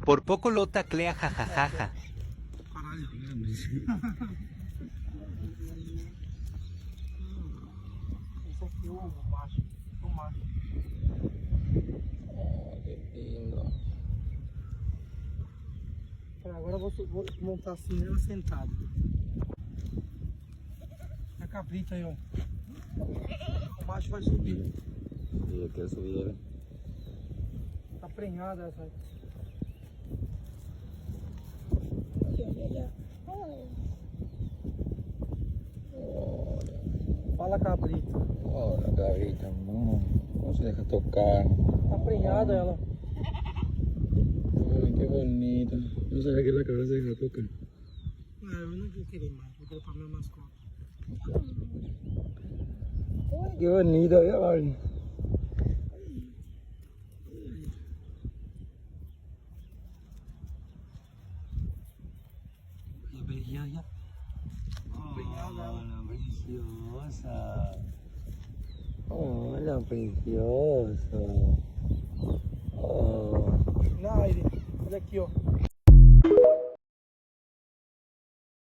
Por poco lo taclea, jajajaja. Caralho. Esse aqui é o macho. O macho. Que lindo. Agora eu vou montar assim ela sentada. A cabrita aí, ó. O macho vai subir. E quer subir. Tá prenhada essa aí. Fala, cabrita. Olha, garita, mano. Não se deixa tocar. Tá prenhada ela. Ai, que bonita. No sabía que la cabra se deja tocar. Não, eu não vou querer mais. Vou querer pra minha mascota. Ay, qué bonito, ya vale. Ya. Hola, preciosa. Hola, precioso. Oh. Não, ele. Olha aqui, ó.